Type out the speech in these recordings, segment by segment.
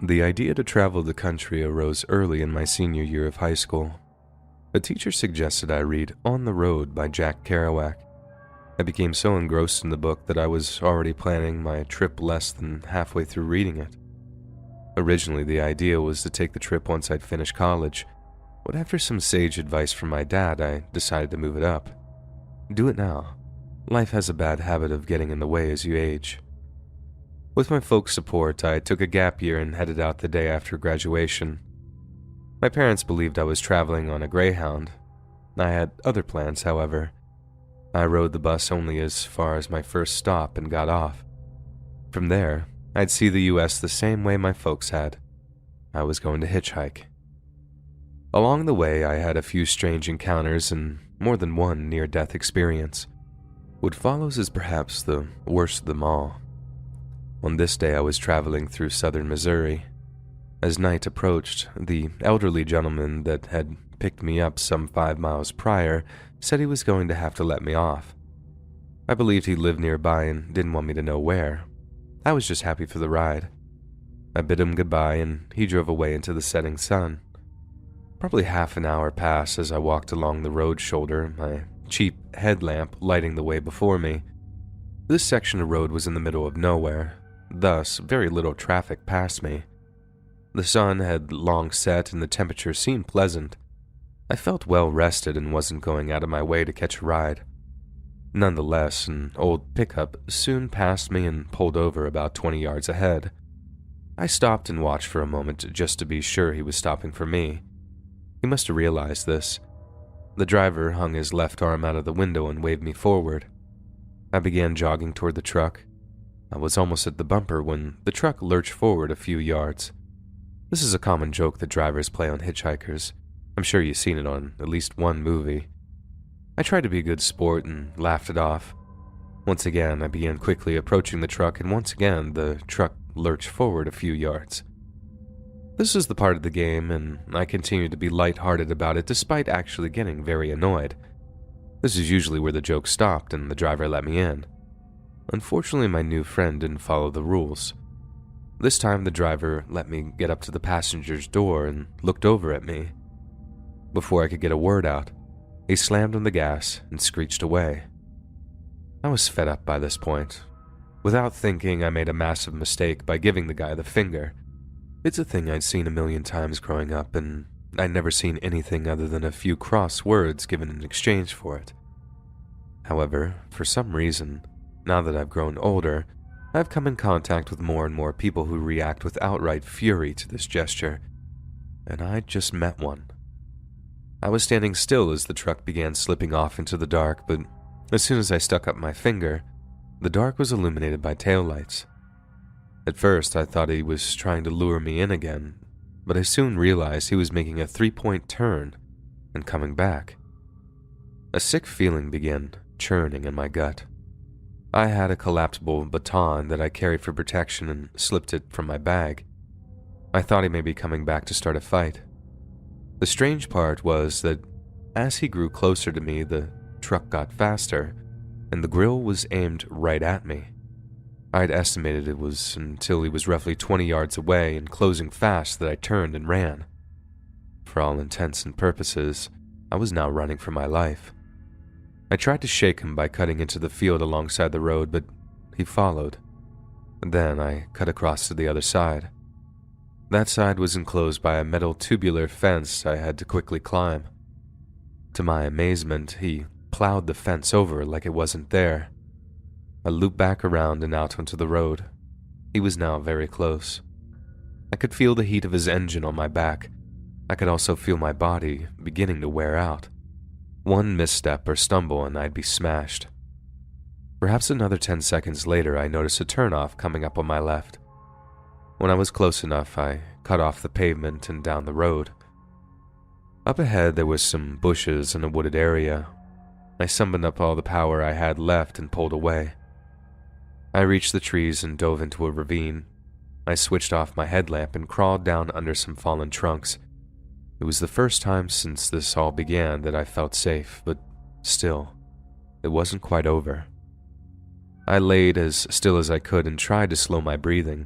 The idea to travel the country arose early in my senior year of high school. A teacher suggested I read On the Road by Jack Kerouac. I became so engrossed in the book that I was already planning my trip less than halfway through reading it. Originally, the idea was to take the trip once I'd finished college, but after some sage advice from my dad, I decided to move it up. Do it now. Life has a bad habit of getting in the way as you age. With my folks' support, I took a gap year and headed out the day after graduation. My parents believed I was traveling on a Greyhound. I had other plans, however. I rode the bus only as far as my first stop and got off. From there, I'd see the U.S. the same way my folks had. I was going to hitchhike. Along the way, I had a few strange encounters and more than one near-death experience. What follows is perhaps the worst of them all. On this day, I was traveling through southern Missouri. As night approached, the elderly gentleman that had picked me up some 5 miles prior said he was going to have to let me off. I believed he lived nearby and didn't want me to know where. I was just happy for the ride. I bid him goodbye and he drove away into the setting sun. Probably half an hour passed as I walked along the road shoulder, my cheap headlamp lighting the way before me. This section of road was in the middle of nowhere, thus very little traffic passed me. The sun had long set and the temperature seemed pleasant. I felt well rested and wasn't going out of my way to catch a ride. Nonetheless, an old pickup soon passed me and pulled over about 20 yards ahead. I stopped and watched for a moment just to be sure he was stopping for me. He must have realized this. The driver hung his left arm out of the window and waved me forward. I began jogging toward the truck. I was almost at the bumper when the truck lurched forward a few yards. This is a common joke that drivers play on hitchhikers. I'm sure you've seen it on at least one movie. I tried to be a good sport and laughed it off. Once again, I began quickly approaching the truck, and once again, the truck lurched forward a few yards. This is the part of the game, and I continued to be lighthearted about it despite actually getting very annoyed. This is usually where the joke stopped and the driver let me in. Unfortunately, my new friend didn't follow the rules. This time, the driver let me get up to the passenger's door and looked over at me. Before I could get a word out, he slammed on the gas and screeched away. I was fed up by this point. Without thinking, I made a massive mistake by giving the guy the finger. It's a thing I'd seen a million times growing up, and I'd never seen anything other than a few cross words given in exchange for it. However, for some reason, now that I've grown older, I've come in contact with more and more people who react with outright fury to this gesture, and I just met one. I was standing still as the truck began slipping off into the dark, but as soon as I stuck up my finger, the dark was illuminated by taillights. At first, I thought he was trying to lure me in again, but I soon realized he was making a 3-point turn and coming back. A sick feeling began churning in my gut. I had a collapsible baton that I carried for protection and slipped it from my bag. I thought he may be coming back to start a fight. The strange part was that as he grew closer to me, the truck got faster, and the grill was aimed right at me. I'd estimated it was until he was roughly 20 yards away and closing fast that I turned and ran. For all intents and purposes, I was now running for my life. I tried to shake him by cutting into the field alongside the road, but he followed. Then I cut across to the other side. That side was enclosed by a metal tubular fence I had to quickly climb. To my amazement, he plowed the fence over like it wasn't there. I looped back around and out onto the road. He was now very close. I could feel the heat of his engine on my back. I could also feel my body beginning to wear out. One misstep or stumble and I'd be smashed. Perhaps another 10 seconds later, I noticed a turnoff coming up on my left. When I was close enough, I cut off the pavement and down the road. Up ahead, there was some bushes and a wooded area. I summoned up all the power I had left and pulled away. I reached the trees and dove into a ravine. I switched off my headlamp and crawled down under some fallen trunks. It was the first time since this all began that I felt safe, but still, it wasn't quite over. I laid as still as I could and tried to slow my breathing.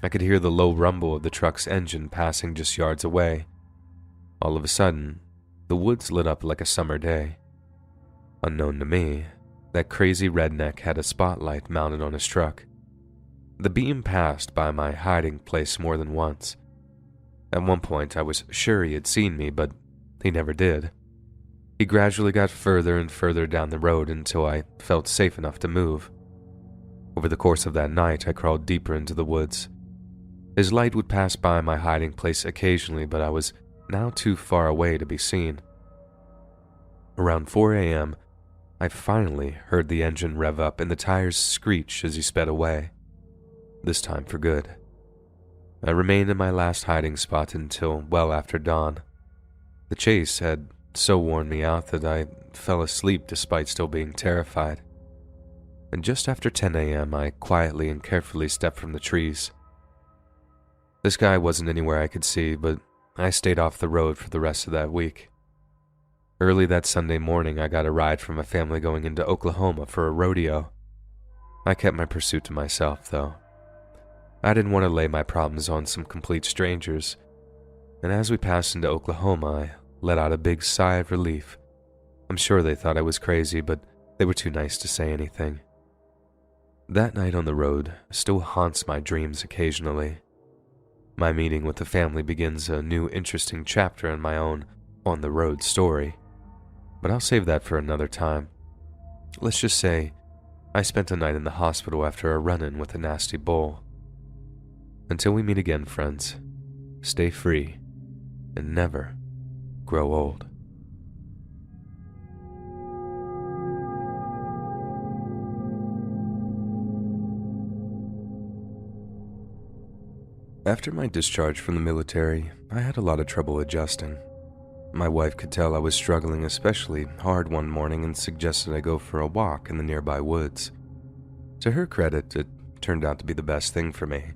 I could hear the low rumble of the truck's engine passing just yards away. All of a sudden, the woods lit up like a summer day. Unknown to me, that crazy redneck had a spotlight mounted on his truck. The beam passed by my hiding place more than once. At one point, I was sure he had seen me, but he never did. He gradually got further and further down the road until I felt safe enough to move. Over the course of that night, I crawled deeper into the woods. His light would pass by my hiding place occasionally, but I was now too far away to be seen. Around 4 a.m., I finally heard the engine rev up and the tires screech as he sped away. This time for good. I remained in my last hiding spot until well after dawn. The chase had so worn me out that I fell asleep despite still being terrified. And just after 10 a.m., I quietly and carefully stepped from the trees. The sky wasn't anywhere I could see, but I stayed off the road for the rest of that week. Early that Sunday morning, I got a ride from a family going into Oklahoma for a rodeo. I kept my pursuit to myself, though. I didn't want to lay my problems on some complete strangers, and as we passed into Oklahoma, I let out a big sigh of relief. I'm sure they thought I was crazy, but they were too nice to say anything. That night on the road still haunts my dreams occasionally. My meeting with the family begins a new interesting chapter in my own on-the-road story, but I'll save that for another time. Let's just say I spent a night in the hospital after a run-in with a nasty bull. Until we meet again, friends, stay free and never grow old. After my discharge from the military, I had a lot of trouble adjusting. My wife could tell I was struggling especially hard one morning and suggested I go for a walk in the nearby woods. To her credit, it turned out to be the best thing for me.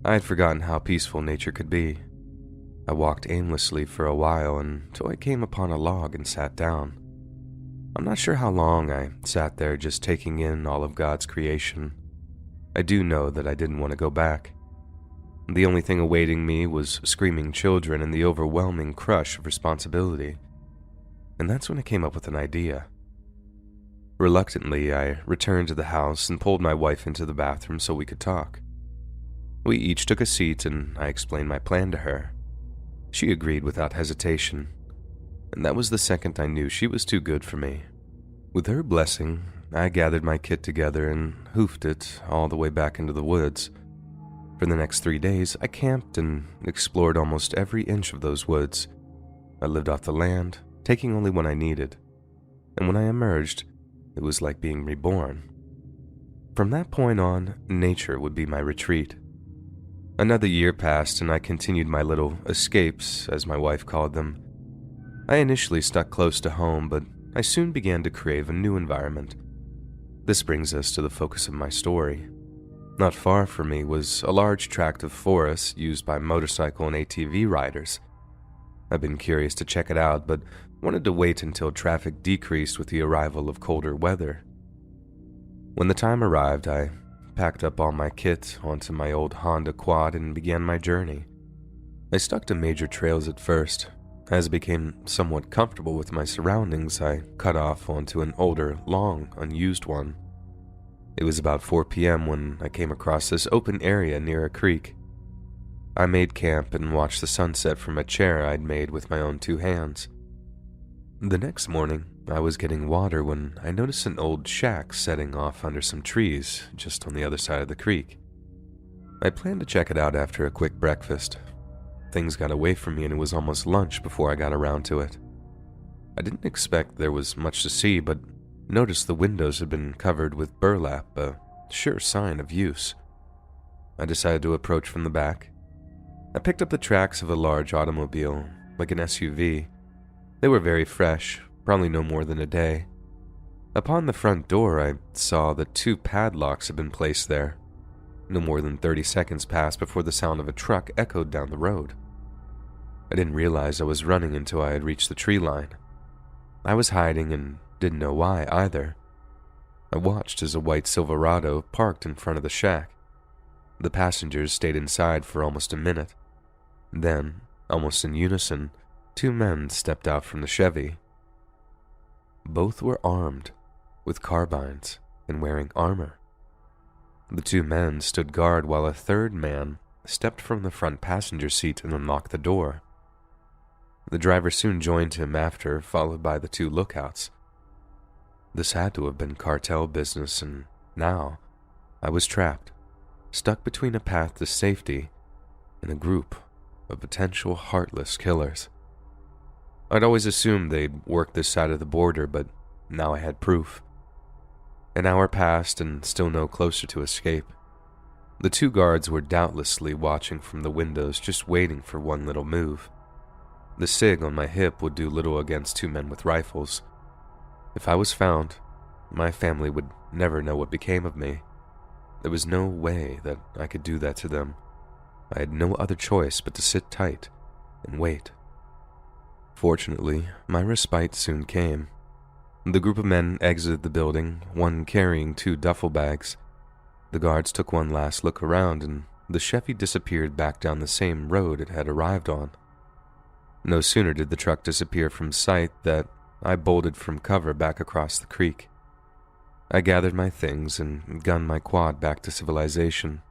I had forgotten how peaceful nature could be. I walked aimlessly for a while until I came upon a log and sat down. I'm not sure how long I sat there just taking in all of God's creation. I do know that I didn't want to go back. The only thing awaiting me was screaming children and the overwhelming crush of responsibility. And that's when I came up with an idea. Reluctantly, I returned to the house and pulled my wife into the bathroom so we could talk. We each took a seat and I explained my plan to her. She agreed without hesitation, and that was the second I knew she was too good for me. With her blessing, I gathered my kit together and hoofed it all the way back into the woods. For the next 3 days, I camped and explored almost every inch of those woods. I lived off the land, taking only what I needed. And when I emerged, it was like being reborn. From that point on, nature would be my retreat. Another year passed and I continued my little escapes, as my wife called them. I initially stuck close to home, but I soon began to crave a new environment. This brings us to the focus of my story. Not far from me was a large tract of forest used by motorcycle and ATV riders. I've been curious to check it out, but wanted to wait until traffic decreased with the arrival of colder weather. When the time arrived, I packed up all my kit onto my old Honda quad and began my journey. I stuck to major trails at first. As I became somewhat comfortable with my surroundings, I cut off onto an older, long, unused one. It was about 4 p.m. when I came across this open area near a creek. I made camp and watched the sunset from a chair I'd made with my own 2 hands. The next morning, I was getting water when I noticed an old shack setting off under some trees just on the other side of the creek. I planned to check it out after a quick breakfast. Things got away from me and it was almost lunch before I got around to it. I didn't expect there was much to see, but noticed the windows had been covered with burlap, a sure sign of use. I decided to approach from the back. I picked up the tracks of a large automobile, like an SUV. They were very fresh, probably no more than a day. Upon the front door, I saw that 2 padlocks had been placed there. No more than 30 seconds passed before the sound of a truck echoed down the road. I didn't realize I was running until I had reached the tree line. I was hiding and didn't know why either. I watched as a white Silverado parked in front of the shack. The passengers stayed inside for almost a minute. Then, almost in unison, two men stepped out from the Chevy. Both were armed with carbines and wearing armor. The two men stood guard while a third man stepped from the front passenger seat and unlocked the door. The driver soon joined him after, followed by the two lookouts. This had to have been cartel business, and now I was trapped, stuck between a path to safety and a group of potential heartless killers. I'd always assumed they'd work this side of the border, but now I had proof. An hour passed and still no closer to escape. The two guards were doubtlessly watching from the windows, just waiting for one little move. The SIG on my hip would do little against two men with rifles. If I was found, my family would never know what became of me. There was no way that I could do that to them. I had no other choice but to sit tight and wait. Fortunately, my respite soon came. The group of men exited the building, one carrying two duffel bags. The guards took one last look around, and the Chevy disappeared back down the same road it had arrived on. No sooner did the truck disappear from sight that I bolted from cover back across the creek. I gathered my things and gunned my quad back to civilization.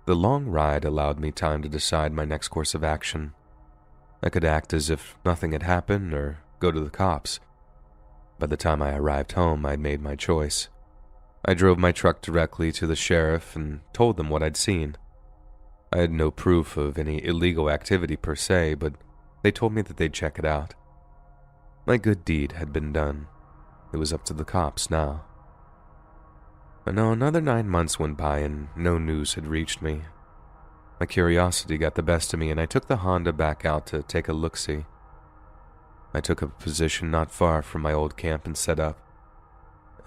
The long ride allowed me time to decide my next course of action. I could act as if nothing had happened or go to the cops. By the time I arrived home, I'd made my choice. I drove my truck directly to the sheriff and told them what I'd seen. I had no proof of any illegal activity per se, but they told me that they'd check it out. My good deed had been done. It was up to the cops now. But no, another 9 months went by and no news had reached me. My curiosity got the best of me and I took the Honda back out to take a look-see. I took up a position not far from my old camp and set up,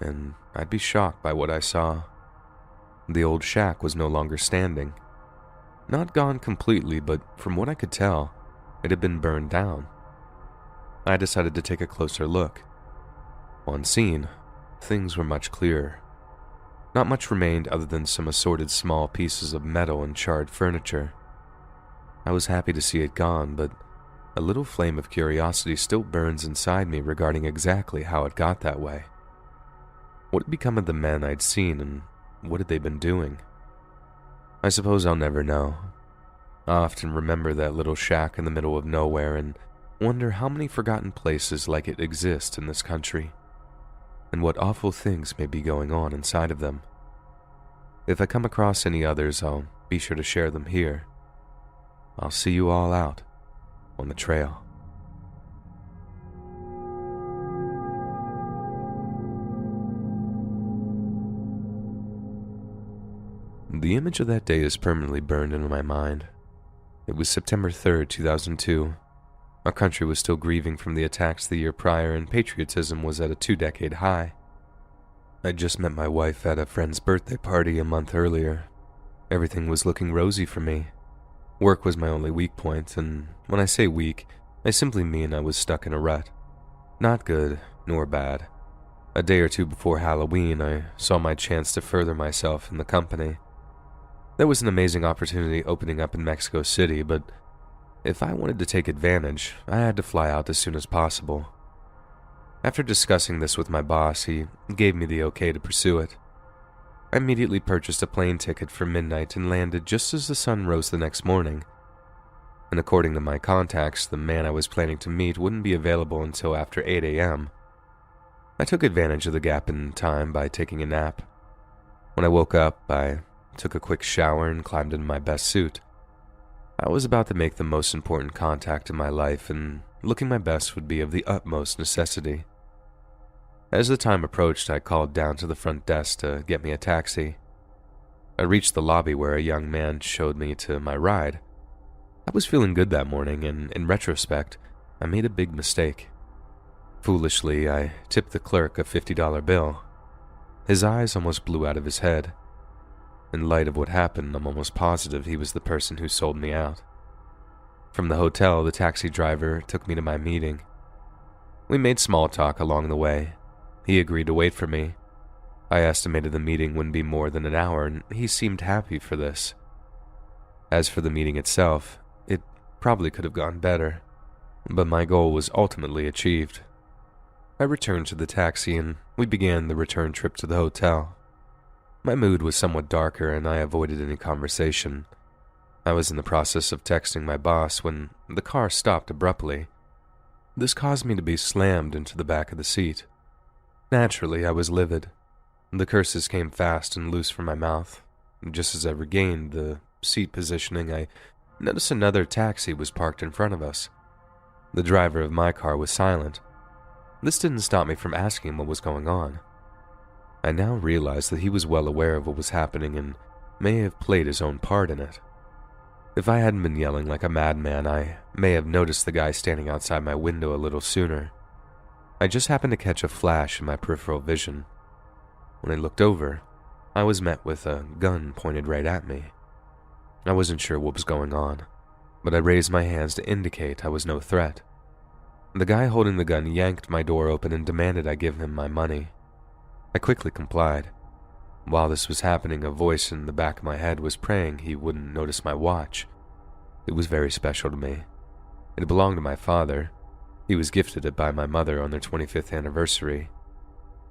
and I'd be shocked by what I saw. The old shack was no longer standing. Not gone completely, but from what I could tell, it had been burned down. I decided to take a closer look. On scene, things were much clearer. Not much remained other than some assorted small pieces of metal and charred furniture. I was happy to see it gone, but a little flame of curiosity still burns inside me regarding exactly how it got that way. What had become of the men I'd seen, and what had they been doing? I suppose I'll never know. I often remember that little shack in the middle of nowhere and wonder how many forgotten places like it exist in this country, and what awful things may be going on inside of them. If I come across any others, I'll be sure to share them here. I'll see you all out on the trail. The image of that day is permanently burned into my mind. It was September 3rd, 2002. Our country was still grieving from the attacks the year prior, and patriotism was at a 2-decade high. I'd just met my wife at a friend's birthday party a month earlier. Everything was looking rosy for me. Work was my only weak point, and when I say weak, I simply mean I was stuck in a rut. Not good, nor bad. A day or two before Halloween, I saw my chance to further myself in the company. There was an amazing opportunity opening up in Mexico City, but if I wanted to take advantage, I had to fly out as soon as possible. After discussing this with my boss, he gave me the okay to pursue it. I immediately purchased a plane ticket for midnight and landed just as the sun rose the next morning. And according to my contacts, the man I was planning to meet wouldn't be available until after 8 a.m. I took advantage of the gap in time by taking a nap. When I woke up, I took a quick shower and climbed into my best suit. I was about to make the most important contact in my life, and looking my best would be of the utmost necessity. As the time approached, I called down to the front desk to get me a taxi. I reached the lobby where a young man showed me to my ride. I was feeling good that morning, and in retrospect, I made a big mistake. Foolishly, I tipped the clerk a $50 bill. His eyes almost blew out of his head. In light of what happened, I'm almost positive he was the person who sold me out. From the hotel, the taxi driver took me to my meeting. We made small talk along the way. He agreed to wait for me. I estimated the meeting wouldn't be more than an hour, and he seemed happy for this. As for the meeting itself, it probably could have gone better, but my goal was ultimately achieved. I returned to the taxi and we began the return trip to the hotel. My mood was somewhat darker and I avoided any conversation. I was in the process of texting my boss when the car stopped abruptly. This caused me to be slammed into the back of the seat. Naturally, I was livid. The curses came fast and loose from my mouth. Just as I regained the seat positioning, I noticed another taxi was parked in front of us. The driver of my car was silent. This didn't stop me from asking what was going on. I now realized that he was well aware of what was happening and may have played his own part in it. If I hadn't been yelling like a madman, I may have noticed the guy standing outside my window a little sooner. I just happened to catch a flash in my peripheral vision. When I looked over, I was met with a gun pointed right at me. I wasn't sure what was going on, but I raised my hands to indicate I was no threat. The guy holding the gun yanked my door open and demanded I give him my money. I quickly complied. While this was happening, a voice in the back of my head was praying he wouldn't notice my watch. It was very special to me. It belonged to my father. He was gifted it by my mother on their 25th anniversary.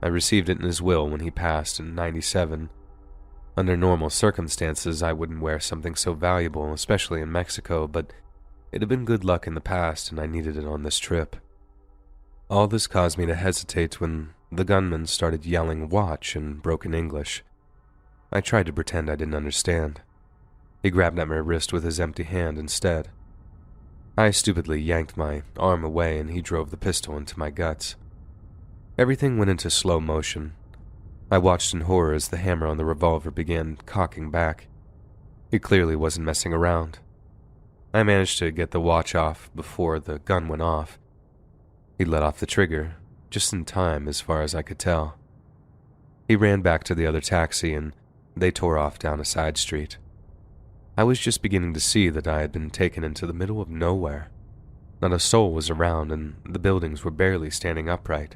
I received it in his will when he passed in '97. Under normal circumstances, I wouldn't wear something so valuable, especially in Mexico, but it had been good luck in the past and I needed it on this trip. All this caused me to hesitate when the gunman started yelling "watch" in broken English. I tried to pretend I didn't understand. He grabbed at my wrist with his empty hand instead. I stupidly yanked my arm away and he drove the pistol into my guts. Everything went into slow motion. I watched in horror as the hammer on the revolver began cocking back. He clearly wasn't messing around. I managed to get the watch off before the gun went off. He let off the trigger, just in time as far as I could tell. He ran back to the other taxi and they tore off down a side street. I was just beginning to see that I had been taken into the middle of nowhere. Not a soul was around and the buildings were barely standing upright.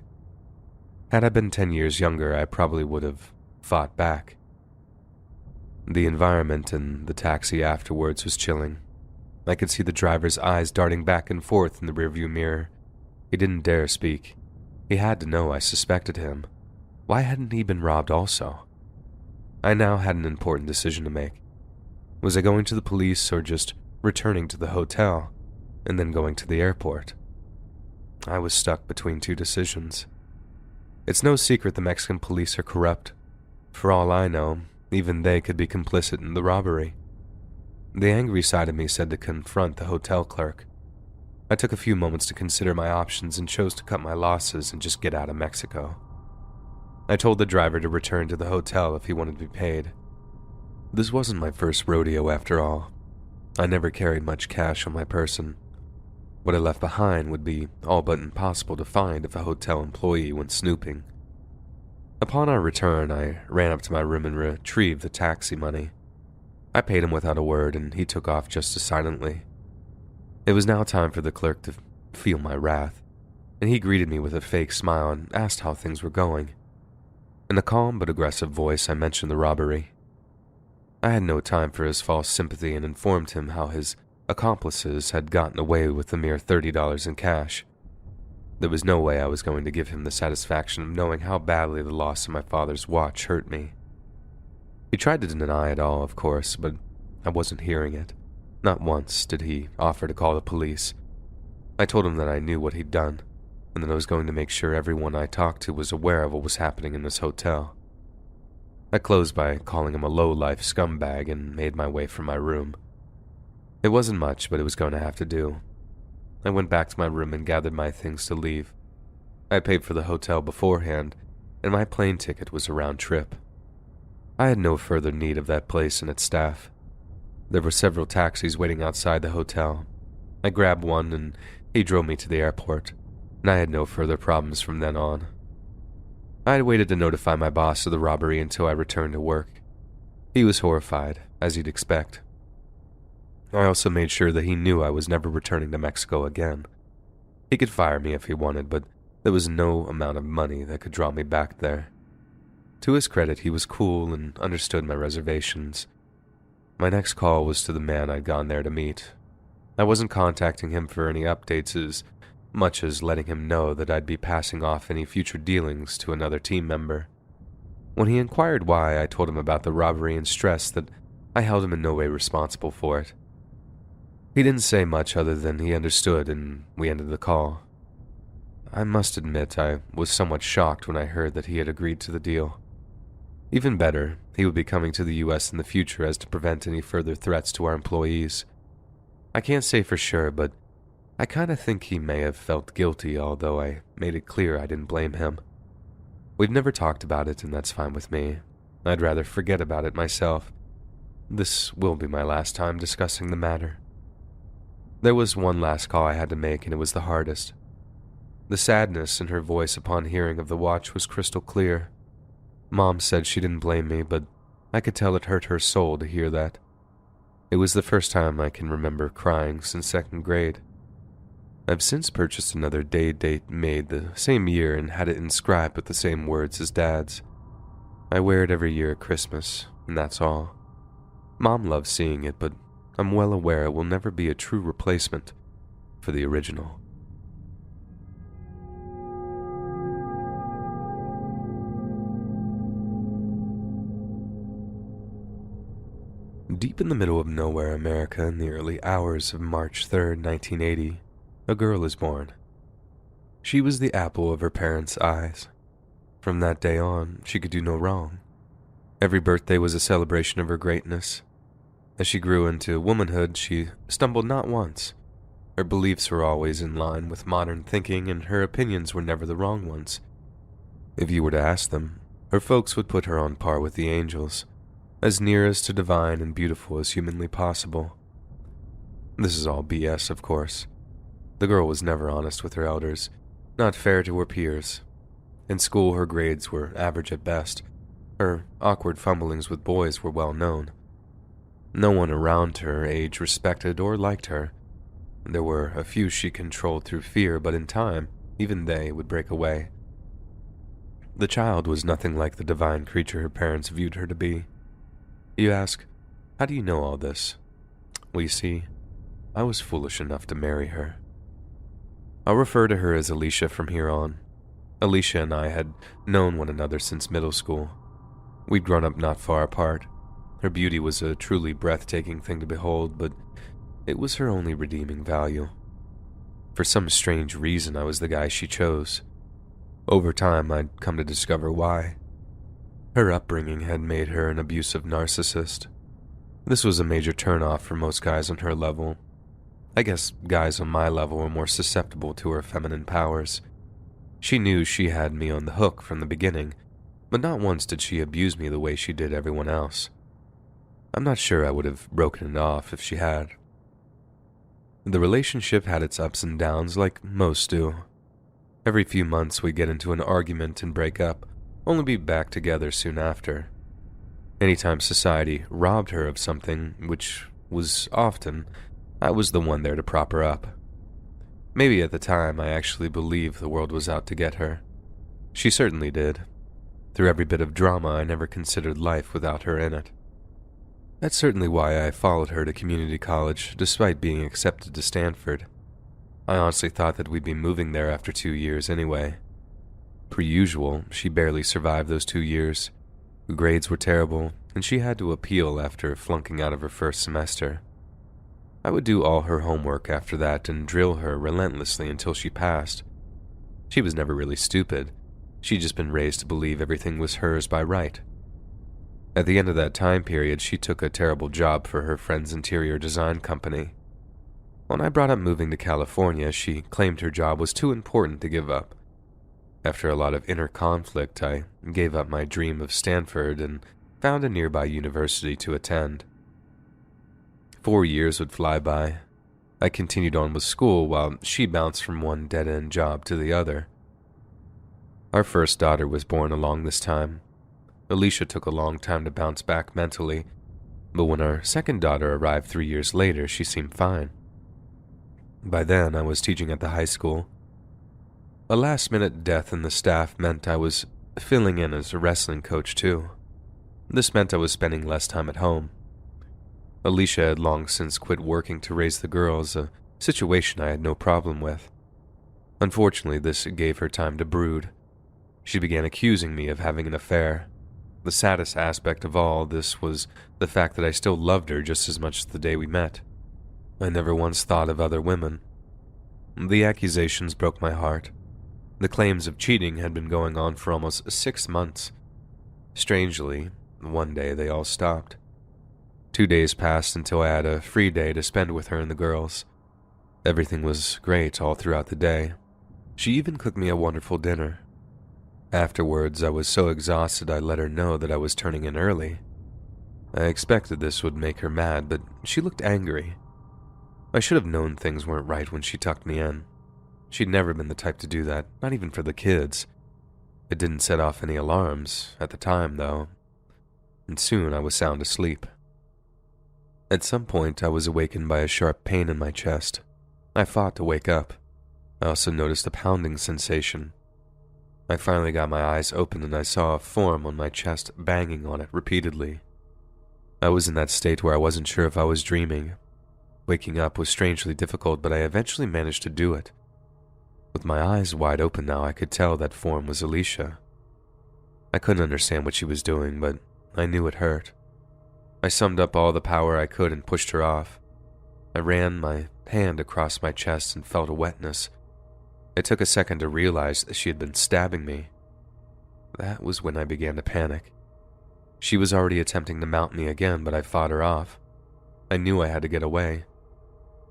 Had I been 10 years younger, I probably would have fought back. The environment in the taxi afterwards was chilling. I could see the driver's eyes darting back and forth in the rearview mirror. He didn't dare speak. He had to know I suspected him. Why hadn't he been robbed also? I now had an important decision to make. Was I going to the police or just returning to the hotel and then going to the airport? I was stuck between two decisions. It's no secret the Mexican police are corrupt. For all I know, even they could be complicit in the robbery. The angry side of me said to confront the hotel clerk. I took a few moments to consider my options and chose to cut my losses and just get out of Mexico. I told the driver to return to the hotel if he wanted to be paid. This wasn't my first rodeo after all. I never carried much cash on my person. What I left behind would be all but impossible to find if a hotel employee went snooping. Upon our return, I ran up to my room and retrieved the taxi money. I paid him without a word, and he took off just as silently. It was now time for the clerk to feel my wrath, and he greeted me with a fake smile and asked how things were going. In a calm but aggressive voice, I mentioned the robbery. I had no time for his false sympathy and informed him how his accomplices had gotten away with a mere $30 in cash. There was no way I was going to give him the satisfaction of knowing how badly the loss of my father's watch hurt me. He tried to deny it all, of course, but I wasn't hearing it. Not once did he offer to call the police. I told him that I knew what he'd done, and that I was going to make sure everyone I talked to was aware of what was happening in this hotel. I closed by calling him a low-life scumbag and made my way from my room. It wasn't much, but it was going to have to do. I went back to my room and gathered my things to leave. I paid for the hotel beforehand, and my plane ticket was a round trip. I had no further need of that place and its staff. There were several taxis waiting outside the hotel. I grabbed one and he drove me to the airport, and I had no further problems from then on. I had waited to notify my boss of the robbery until I returned to work. He was horrified, as you'd expect. I also made sure that he knew I was never returning to Mexico again. He could fire me if he wanted, but there was no amount of money that could draw me back there. To his credit, he was cool and understood my reservations. My next call was to the man I'd gone there to meet. I wasn't contacting him for any updates as much as letting him know that I'd be passing off any future dealings to another team member. When he inquired why, I told him about the robbery and stressed that I held him in no way responsible for it. He didn't say much other than he understood, and we ended the call. I must admit I was somewhat shocked when I heard that he had agreed to the deal. Even better, he would be coming to the US in the future as to prevent any further threats to our employees. I can't say for sure, but I kinda think he may have felt guilty, although I made it clear I didn't blame him. We've never talked about it, and that's fine with me. I'd rather forget about it myself. This will be my last time discussing the matter. There was one last call I had to make, and it was the hardest. The sadness in her voice upon hearing of the watch was crystal clear. Mom said she didn't blame me, but I could tell it hurt her soul to hear that. It was the first time I can remember crying since second grade. I've since purchased another date made the same year and had it inscribed with the same words as Dad's. I wear it every year at Christmas, and that's all. Mom loves seeing it, but I'm well aware it will never be a true replacement for the original. Deep in the middle of nowhere, America, in the early hours of March 3rd, 1980, a girl is born. She was the apple of her parents' eyes. From that day on, she could do no wrong. Every birthday was a celebration of her greatness. As she grew into womanhood, she stumbled not once. Her beliefs were always in line with modern thinking, and her opinions were never the wrong ones. If you were to ask them, her folks would put her on par with the angels, as near as to divine and beautiful as humanly possible. This is all BS, of course. The girl was never honest with her elders, not fair to her peers. In school, her grades were average at best. Her awkward fumblings with boys were well known. No one around her age respected or liked her. There were a few she controlled through fear, but in time, even they would break away. The child was nothing like the divine creature her parents viewed her to be. You ask, how do you know all this? Well, you see, I was foolish enough to marry her. I'll refer to her as Alicia from here on. Alicia and I had known one another since middle school. We'd grown up not far apart. Her beauty was a truly breathtaking thing to behold, but it was her only redeeming value. For some strange reason, I was the guy she chose. Over time, I'd come to discover why. Her upbringing had made her an abusive narcissist. This was a major turnoff for most guys on her level. I guess guys on my level were more susceptible to her feminine powers. She knew she had me on the hook from the beginning, but not once did she abuse me the way she did everyone else. I'm not sure I would have broken it off if she had. The relationship had its ups and downs like most do. Every few months we'd get into an argument and break up, only be back together soon after. Anytime society robbed her of something, which was often, I was the one there to prop her up. Maybe at the time I actually believed the world was out to get her. She certainly did. Through every bit of drama, I never considered life without her in it. That's certainly why I followed her to community college, despite being accepted to Stanford. I honestly thought that we'd be moving there after 2 years anyway. Per usual, she barely survived those 2 years. Her grades were terrible, and she had to appeal after flunking out of her first semester. I would do all her homework after that and drill her relentlessly until she passed. She was never really stupid. She'd just been raised to believe everything was hers by right. At the end of that time period, she took a terrible job for her friend's interior design company. When I brought up moving to California, she claimed her job was too important to give up. After a lot of inner conflict, I gave up my dream of Stanford and found a nearby university to attend. 4 years would fly by. I continued on with school while she bounced from one dead-end job to the other. Our first daughter was born along this time. Alicia took a long time to bounce back mentally, but when our second daughter arrived 3 years later, she seemed fine. By then, I was teaching at the high school. A last-minute death in the staff meant I was filling in as a wrestling coach too. This meant I was spending less time at home. Alicia had long since quit working to raise the girls, a situation I had no problem with. Unfortunately, this gave her time to brood. She began accusing me of having an affair. The saddest aspect of all this was the fact that I still loved her just as much as the day we met. I never once thought of other women. The accusations broke my heart. The claims of cheating had been going on for almost 6 months. Strangely, one day they all stopped. 2 days passed until I had a free day to spend with her and the girls. Everything was great all throughout the day. She even cooked me a wonderful dinner. Afterwards, I was so exhausted I let her know that I was turning in early. I expected this would make her mad, but she looked angry. I should have known things weren't right when she tucked me in. She'd never been the type to do that, not even for the kids. It didn't set off any alarms at the time, though, and soon I was sound asleep. At some point, I was awakened by a sharp pain in my chest. I fought to wake up. I also noticed a pounding sensation. I finally got my eyes open and I saw a form on my chest banging on it repeatedly. I was in that state where I wasn't sure if I was dreaming. Waking up was strangely difficult, but I eventually managed to do it. With my eyes wide open now, I could tell that form was Alicia. I couldn't understand what she was doing, but I knew it hurt. I summed up all the power I could and pushed her off. I ran my hand across my chest and felt a wetness. It took a second to realize that she had been stabbing me. That was when I began to panic. She was already attempting to mount me again, but I fought her off. I knew I had to get away.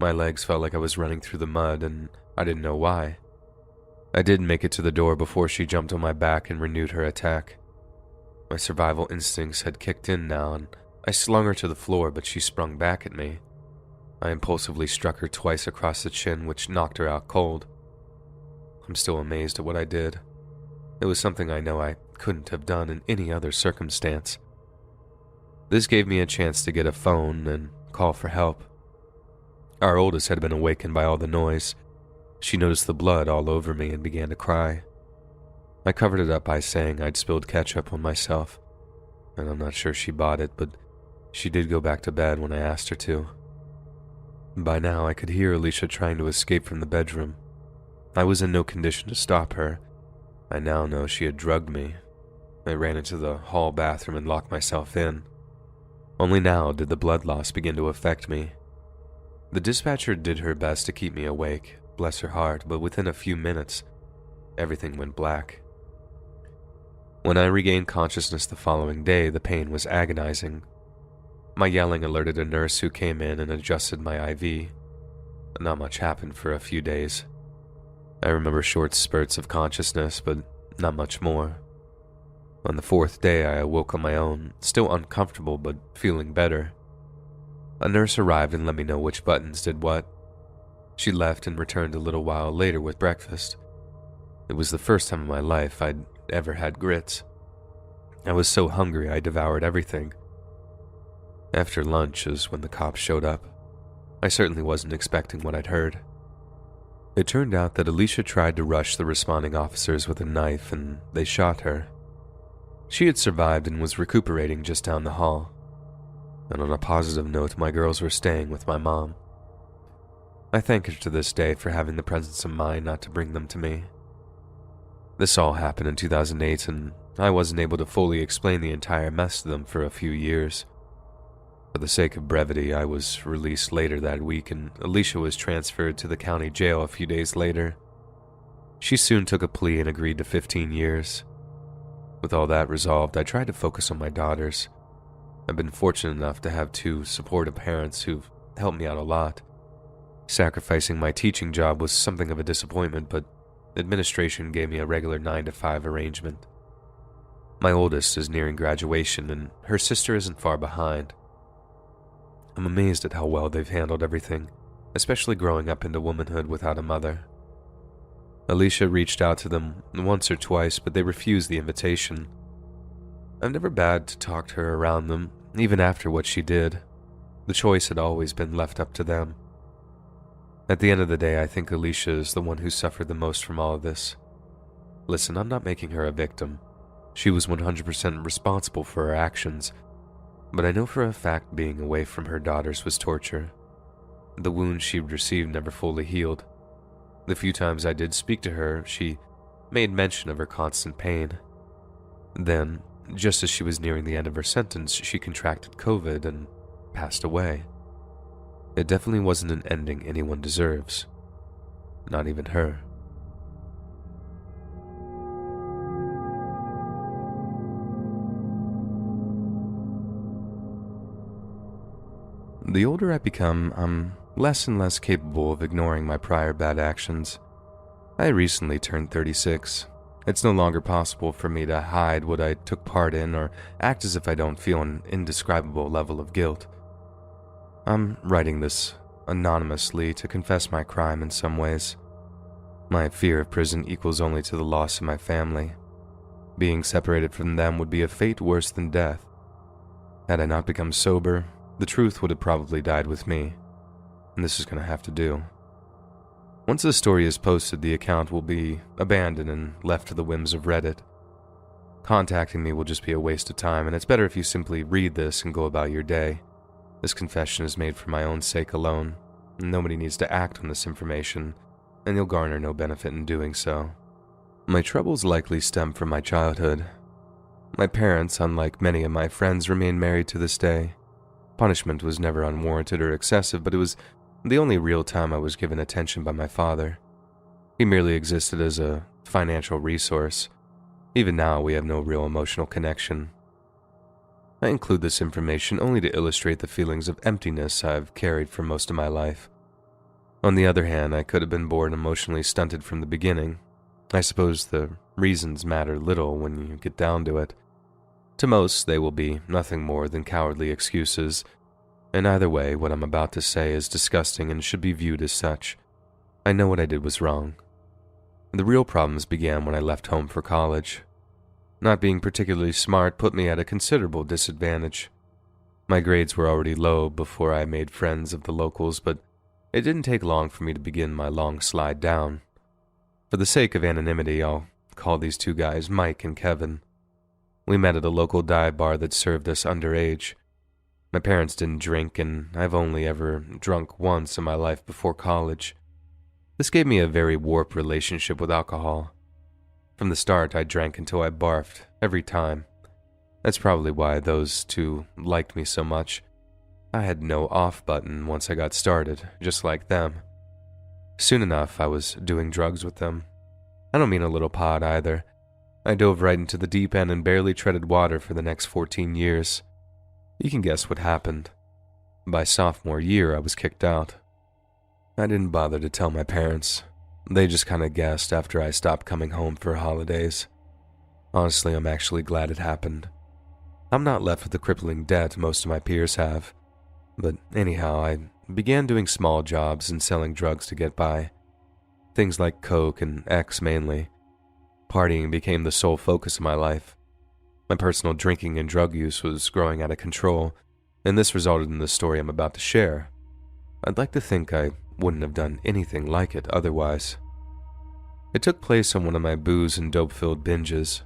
My legs felt like I was running through the mud, and I didn't know why. I did make it to the door before she jumped on my back and renewed her attack. My survival instincts had kicked in now, and I slung her to the floor, but she sprung back at me. I impulsively struck her twice across the chin, which knocked her out cold. I'm still amazed at what I did. It was something I know I couldn't have done in any other circumstance. This gave me a chance to get a phone and call for help. Our oldest had been awakened by all the noise. She noticed the blood all over me and began to cry. I covered it up by saying I'd spilled ketchup on myself, and I'm not sure she bought it, but she did go back to bed when I asked her to. By now, I could hear Alicia trying to escape from the bedroom. I was in no condition to stop her. I now know she had drugged me. I ran into the hall bathroom and locked myself in. Only now did the blood loss begin to affect me. The dispatcher did her best to keep me awake, bless her heart, but within a few minutes, everything went black. When I regained consciousness the following day, the pain was agonizing. My yelling alerted a nurse who came in and adjusted my IV. Not much happened for a few days. I remember short spurts of consciousness, but not much more. On the 4th day, I awoke on my own, still uncomfortable but feeling better. A nurse arrived and let me know which buttons did what. She left and returned a little while later with breakfast. It was the first time in my life I'd ever had grits. I was so hungry I devoured everything. After lunch is when the cops showed up. I certainly wasn't expecting what I'd heard. It turned out that Alicia tried to rush the responding officers with a knife and they shot her. She had survived and was recuperating just down the hall. And on a positive note, my girls were staying with my mom. I thank her to this day for having the presence of mind not to bring them to me. This all happened in 2008 and I wasn't able to fully explain the entire mess to them for a few years. For the sake of brevity, I was released later that week and Alicia was transferred to the county jail a few days later. She soon took a plea and agreed to 15 years. With all that resolved, I tried to focus on my daughters. I've been fortunate enough to have 2 supportive parents who've helped me out a lot. Sacrificing my teaching job was something of a disappointment, but administration gave me a regular 9-to-5 arrangement. My oldest is nearing graduation and her sister isn't far behind. I'm amazed at how well they've handled everything, especially growing up into womanhood without a mother. Alicia reached out to them once or twice, but they refused the invitation. I'm never bad to talk to her around them, even after what she did. The choice had always been left up to them. At the end of the day, I think Alicia is the one who suffered the most from all of this. Listen, I'm not making her a victim. She was 100% responsible for her actions, but I know for a fact being away from her daughters was torture. The wounds she'd received never fully healed. The few times I did speak to her, she made mention of her constant pain. Then, just as she was nearing the end of her sentence, she contracted COVID and passed away. It definitely wasn't an ending anyone deserves. Not even her. The older I become, I'm less and less capable of ignoring my prior bad actions. I recently turned 36. It's no longer possible for me to hide what I took part in or act as if I don't feel an indescribable level of guilt. I'm writing this anonymously to confess my crime in some ways. My fear of prison equals only to the loss of my family. Being separated from them would be a fate worse than death. Had I not become sober, the truth would have probably died with me, and this is going to have to do. Once the story is posted, the account will be abandoned and left to the whims of Reddit. Contacting me will just be a waste of time, and it's better if you simply read this and go about your day. This confession is made for my own sake alone. Nobody needs to act on this information, and you'll garner no benefit in doing so. My troubles likely stem from my childhood. My parents, unlike many of my friends, remain married to this day. Punishment was never unwarranted or excessive, but it was the only real time I was given attention by my father. He merely existed as a financial resource. Even now, we have no real emotional connection. I include this information only to illustrate the feelings of emptiness I've carried for most of my life. On the other hand, I could have been born emotionally stunted from the beginning. I suppose the reasons matter little when you get down to it. To most, they will be nothing more than cowardly excuses, and either way, what I'm about to say is disgusting and should be viewed as such. I know what I did was wrong. The real problems began when I left home for college. Not being particularly smart put me at a considerable disadvantage. My grades were already low before I made friends of the locals, but it didn't take long for me to begin my long slide down. For the sake of anonymity, I'll call these two guys Mike and Kevin. We met at a local dive bar that served us underage. My parents didn't drink, and I've only ever drunk once in my life before college. This gave me a very warped relationship with alcohol. From the start, I drank until I barfed, every time. That's probably why those two liked me so much. I had no off button once I got started, just like them. Soon enough, I was doing drugs with them. I don't mean a little pot either. I dove right into the deep end and barely treaded water for the next 14 years. You can guess what happened. By sophomore year, I was kicked out. I didn't bother to tell my parents. They just kind of guessed after I stopped coming home for holidays. Honestly, I'm actually glad it happened. I'm not left with the crippling debt most of my peers have. But anyhow, I began doing small jobs and selling drugs to get by. Things like coke and X mainly. Partying became the sole focus of my life. My personal drinking and drug use was growing out of control, and this resulted in the story I'm about to share. I'd like to think I wouldn't have done anything like it otherwise. It took place on one of my booze and dope-filled binges.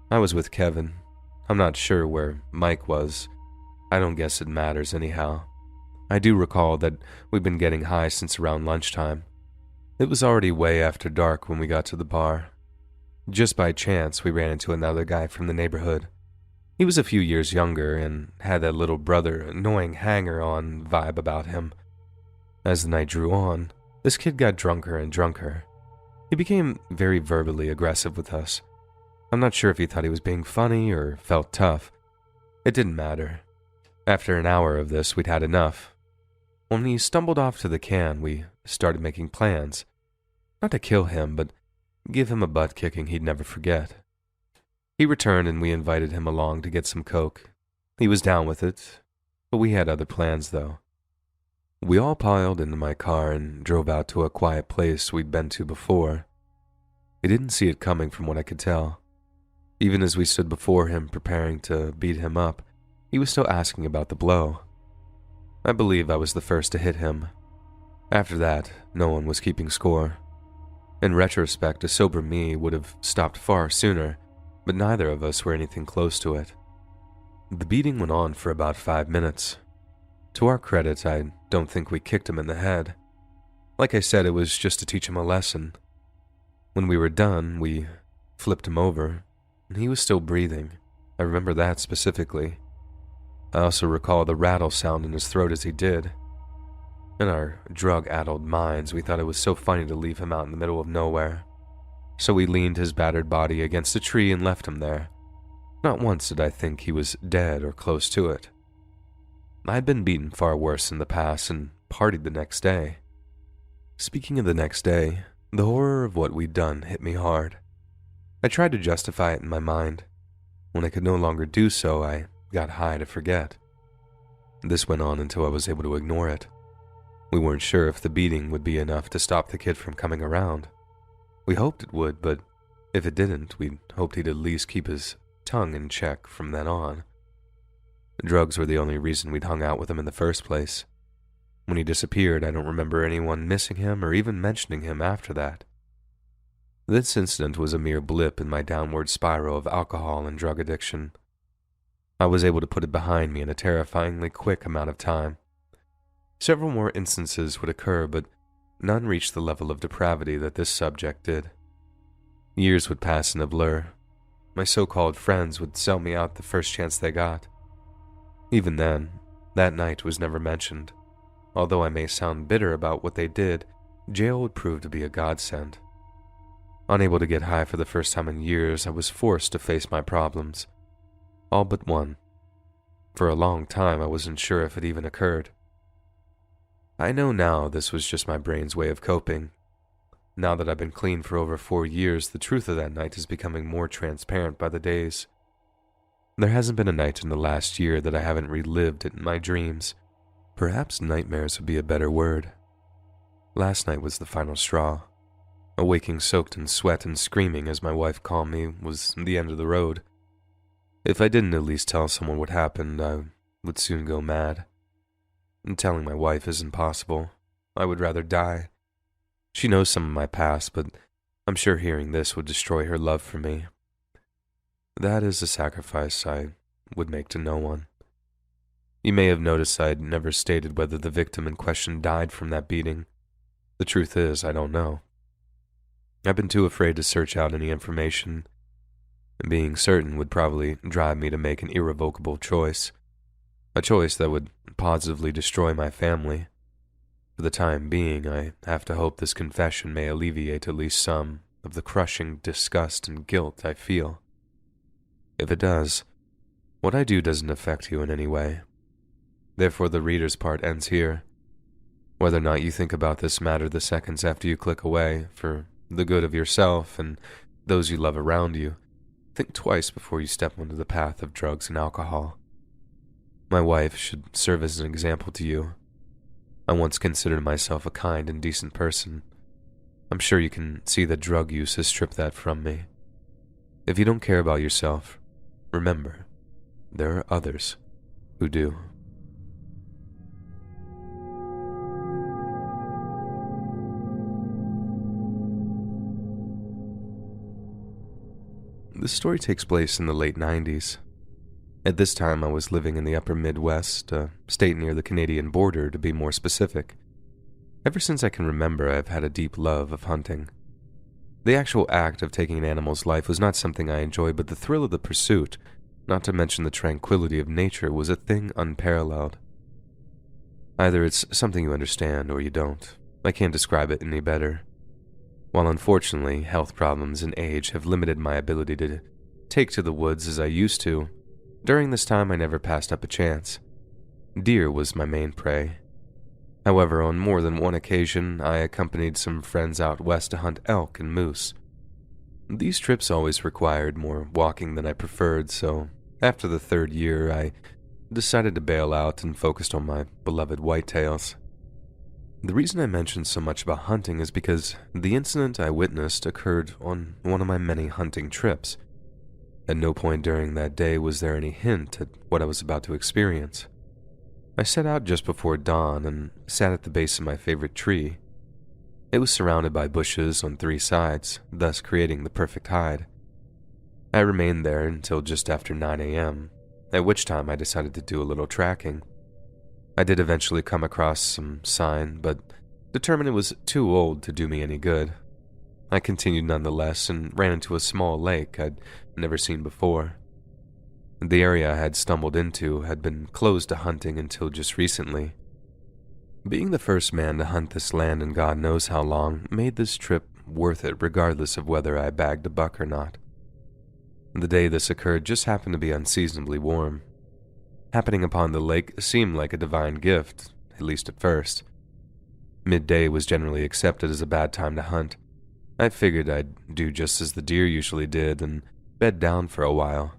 I was with Kevin. I'm not sure where Mike was. I don't guess it matters anyhow. I do recall that we'd been getting high since around lunchtime. It was already way after dark when we got to the bar. Just by chance, we ran into another guy from the neighborhood. He was a few years younger and had that little brother, annoying hanger-on vibe about him. As the night drew on, this kid got drunker and drunker. He became very verbally aggressive with us. I'm not sure if he thought he was being funny or felt tough. It didn't matter. After an hour of this, we'd had enough. When he stumbled off to the can, we started making plans. Not to kill him, but give him a butt-kicking he'd never forget. He returned and we invited him along to get some coke. He was down with it, but we had other plans though. We all piled into my car and drove out to a quiet place we'd been to before. He didn't see it coming from what I could tell. Even as we stood before him preparing to beat him up, he was still asking about the blow. I believe I was the first to hit him. After that, no one was keeping score. In retrospect, a sober me would have stopped far sooner, but neither of us were anything close to it. The beating went on for about 5 minutes. To our credit, I don't think we kicked him in the head. Like I said, it was just to teach him a lesson. When we were done, we flipped him over, and he was still breathing. I remember that specifically. I also recall the rattle sound in his throat as he did. In our drug-addled minds, we thought it was so funny to leave him out in the middle of nowhere. So we leaned his battered body against a tree and left him there. Not once did I think he was dead or close to it. I had been beaten far worse in the past and partied the next day. Speaking of the next day, the horror of what we'd done hit me hard. I tried to justify it in my mind. When I could no longer do so, I got high to forget. This went on until I was able to ignore it. We weren't sure if the beating would be enough to stop the kid from coming around. We hoped it would, but if it didn't, we hoped he'd at least keep his tongue in check from then on. Drugs were the only reason we'd hung out with him in the first place. When he disappeared, I don't remember anyone missing him or even mentioning him after that. This incident was a mere blip in my downward spiral of alcohol and drug addiction. I was able to put it behind me in a terrifyingly quick amount of time. Several more instances would occur, but none reached the level of depravity that this subject did. Years would pass in a blur. My so-called friends would sell me out the first chance they got. Even then, that night was never mentioned. Although I may sound bitter about what they did, jail would prove to be a godsend. Unable to get high for the first time in years, I was forced to face my problems. All but one. For a long time, I wasn't sure if it even occurred. I know now this was just my brain's way of coping. Now that I've been clean for over 4 years, the truth of that night is becoming more transparent by the days. There hasn't been a night in the last year that I haven't relived it in my dreams. Perhaps nightmares would be a better word. Last night was the final straw. Awaking soaked in sweat and screaming, as my wife called me, was the end of the road. If I didn't at least tell someone what happened, I would soon go mad. And telling my wife isn't possible. I would rather die. She knows some of my past, but I'm sure hearing this would destroy her love for me. That is a sacrifice I would make to no one. You may have noticed I'd never stated whether the victim in question died from that beating. The truth is, I don't know. I've been too afraid to search out any information. Being certain would probably drive me to make an irrevocable choice. A choice that would positively destroy my family. For the time being, I have to hope this confession may alleviate at least some of the crushing disgust and guilt I feel. If it does, what I do doesn't affect you in any way. Therefore, the reader's part ends here. Whether or not you think about this matter the seconds after you click away, for the good of yourself and those you love around you, think twice before you step onto the path of drugs and alcohol. My wife should serve as an example to you. I once considered myself a kind and decent person. I'm sure you can see that drug use has stripped that from me. If you don't care about yourself, remember, there are others who do. This story takes place in the late 90s. At this time, I was living in the upper Midwest, a state near the Canadian border to be more specific. Ever since I can remember, I've had a deep love of hunting. The actual act of taking an animal's life was not something I enjoyed, but the thrill of the pursuit, not to mention the tranquility of nature, was a thing unparalleled. Either it's something you understand or you don't. I can't describe it any better. While unfortunately, health problems and age have limited my ability to take to the woods as I used to, during this time I never passed up a chance. Deer was my main prey. However, on more than one occasion, I accompanied some friends out west to hunt elk and moose. These trips always required more walking than I preferred, so after the 3rd year, I decided to bail out and focused on my beloved whitetails. The reason I mention so much about hunting is because the incident I witnessed occurred on one of my many hunting trips. At no point during that day was there any hint at what I was about to experience. I set out just before dawn and sat at the base of my favorite tree. It was surrounded by bushes on 3 sides, thus creating the perfect hide. I remained there until just after 9 a.m., at which time I decided to do a little tracking. I did eventually come across some sign, but determined it was too old to do me any good. I continued nonetheless and ran into a small lake I'd never seen before. The area I had stumbled into had been closed to hunting until just recently. Being the first man to hunt this land in God knows how long made this trip worth it regardless of whether I bagged a buck or not. The day this occurred just happened to be unseasonably warm. Happening upon the lake seemed like a divine gift, at least at first. Midday was generally accepted as a bad time to hunt. I figured I'd do just as the deer usually did and bed down for a while.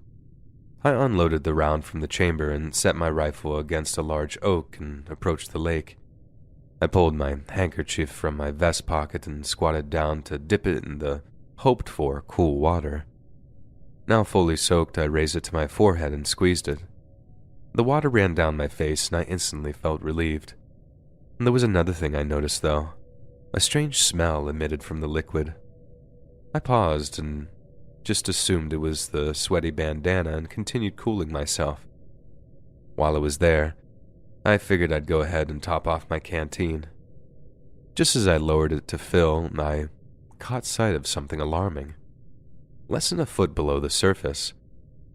I unloaded the round from the chamber and set my rifle against a large oak and approached the lake. I pulled my handkerchief from my vest pocket and squatted down to dip it in the hoped-for cool water. Now fully soaked, I raised it to my forehead and squeezed it. The water ran down my face and I instantly felt relieved. And there was another thing I noticed, though. A strange smell emitted from the liquid. I paused and just assumed it was the sweaty bandana and continued cooling myself. While it was there, I figured I'd go ahead and top off my canteen. Just as I lowered it to fill, I caught sight of something alarming. Less than a foot below the surface,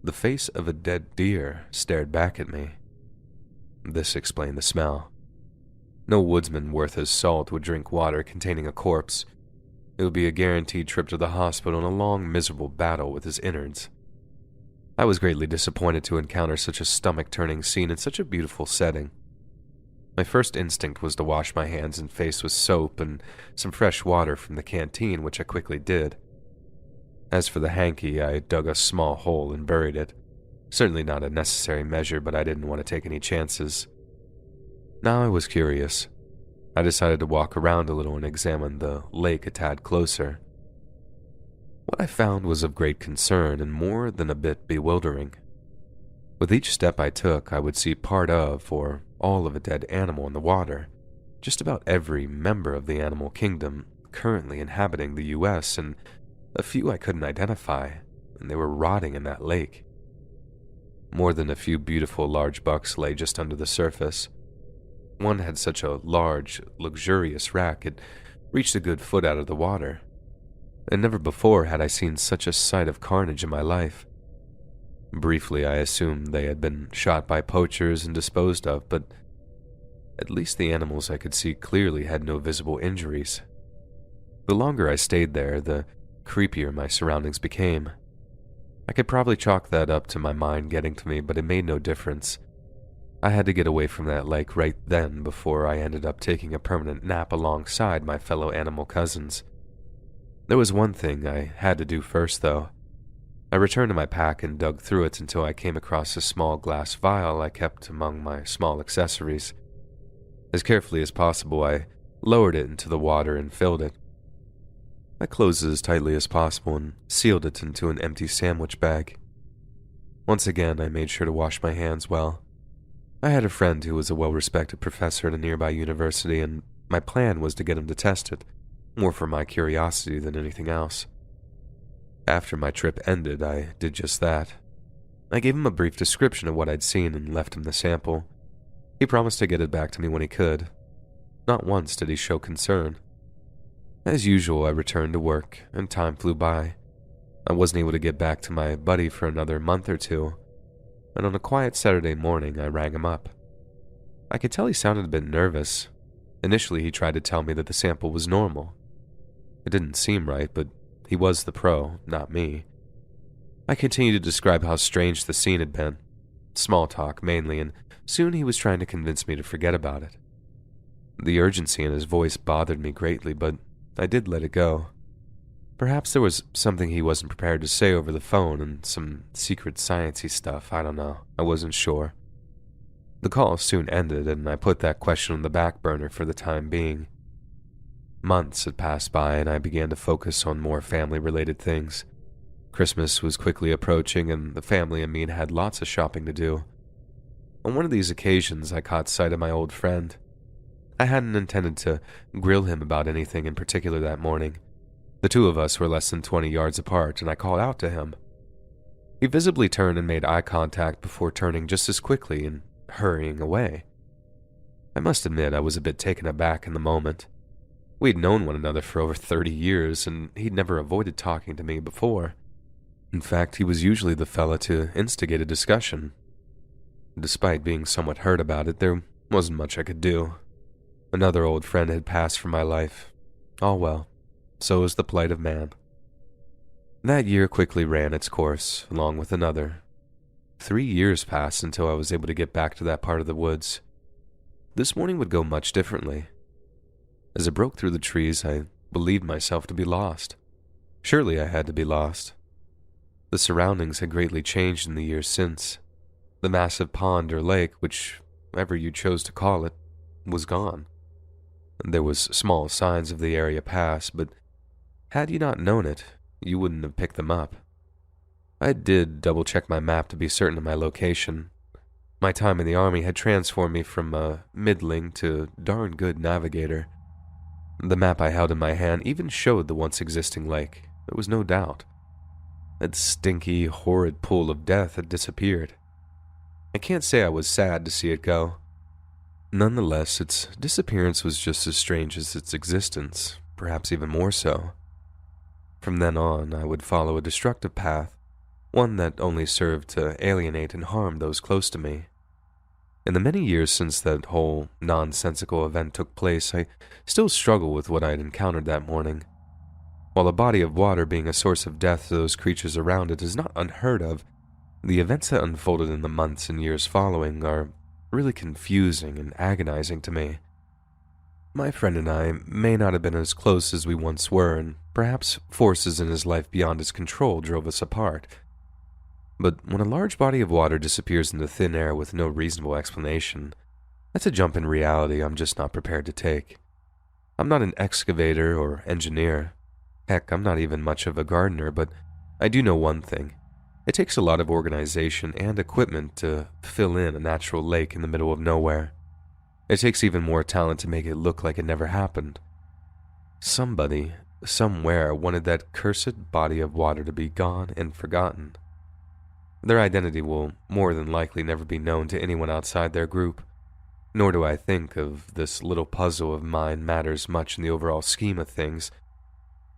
the face of a dead deer stared back at me. This explained the smell. No woodsman worth his salt would drink water containing a corpse. It would be a guaranteed trip to the hospital and a long, miserable battle with his innards. I was greatly disappointed to encounter such a stomach-turning scene in such a beautiful setting. My first instinct was to wash my hands and face with soap and some fresh water from the canteen, which I quickly did. As for the hanky, I dug a small hole and buried it. Certainly not a necessary measure, but I didn't want to take any chances. Now I was curious. I decided to walk around a little and examine the lake a tad closer. What I found was of great concern and more than a bit bewildering. With each step I took, I would see part of or all of a dead animal in the water. Just about every member of the animal kingdom currently inhabiting the U.S., and a few I couldn't identify, and they were rotting in that lake. More than a few beautiful large bucks lay just under the surface. One had such a large, luxurious rack it reached a good foot out of the water, and never before had I seen such a sight of carnage in my life. Briefly, I assumed they had been shot by poachers and disposed of, but at least the animals I could see clearly had no visible injuries. The longer I stayed there, the creepier my surroundings became. I could probably chalk that up to my mind getting to me, but it made no difference. I had to get away from that lake right then before I ended up taking a permanent nap alongside my fellow animal cousins. There was one thing I had to do first, though. I returned to my pack and dug through it until I came across a small glass vial I kept among my small accessories. As carefully as possible, I lowered it into the water and filled it. I closed it as tightly as possible and sealed it into an empty sandwich bag. Once again, I made sure to wash my hands well. I had a friend who was a well-respected professor at a nearby university, and my plan was to get him to test it, more for my curiosity than anything else. After my trip ended, I did just that. I gave him a brief description of what I'd seen and left him the sample. He promised to get it back to me when he could. Not once did he show concern. As usual, I returned to work, and time flew by. I wasn't able to get back to my buddy for another month or two, and on a quiet Saturday morning, I rang him up. I could tell he sounded a bit nervous. Initially, he tried to tell me that the sample was normal. It didn't seem right, but he was the pro, not me. I continued to describe how strange the scene had been. Small talk, mainly, and soon he was trying to convince me to forget about it. The urgency in his voice bothered me greatly, but I did let it go. Perhaps there was something he wasn't prepared to say over the phone and some secret sciencey stuff, I don't know. I wasn't sure. The call soon ended, and I put that question on the back burner for the time being. Months had passed by, and I began to focus on more family-related things. Christmas was quickly approaching, and the family and me had lots of shopping to do. On one of these occasions, I caught sight of my old friend. I hadn't intended to grill him about anything in particular that morning. The two of us were less than 20 yards apart, and I called out to him. He visibly turned and made eye contact before turning just as quickly and hurrying away. I must admit I was a bit taken aback in the moment. We'd known one another for over 30 years, and he'd never avoided talking to me before. In fact, he was usually the fella to instigate a discussion. Despite being somewhat hurt about it, there wasn't much I could do. Another old friend had passed from my life. All well, so is the plight of man. That year quickly ran its course, along with another. 3 years passed until I was able to get back to that part of the woods. This morning would go much differently. As I broke through the trees, I believed myself to be lost. Surely I had to be lost. The surroundings had greatly changed in the years since. The massive pond or lake, whichever you chose to call it, was gone. There was small signs of the area past, but had you not known it, you wouldn't have picked them up. I did double-check my map to be certain of my location. My time in the army had transformed me from a middling to darn good navigator. The map I held in my hand even showed the once existing lake, there was no doubt. That stinky, horrid pool of death had disappeared. I can't say I was sad to see it go. Nonetheless, its disappearance was just as strange as its existence, perhaps even more so. From then on, I would follow a destructive path, one that only served to alienate and harm those close to me. In the many years since that whole nonsensical event took place, I still struggle with what I had encountered that morning. While a body of water being a source of death to those creatures around it is not unheard of, the events that unfolded in the months and years following are really confusing and agonizing to me. My friend and I may not have been as close as we once were, and perhaps forces in his life beyond his control drove us apart. But when a large body of water disappears into thin air with no reasonable explanation, that's a jump in reality I'm just not prepared to take. I'm not an excavator or engineer. Heck, I'm not even much of a gardener, but I do know one thing. It takes a lot of organization and equipment to fill in a natural lake in the middle of nowhere. It takes even more talent to make it look like it never happened. Somebody, somewhere, wanted that cursed body of water to be gone and forgotten. Their identity will more than likely never be known to anyone outside their group, nor do I think of this little puzzle of mine matters much in the overall scheme of things.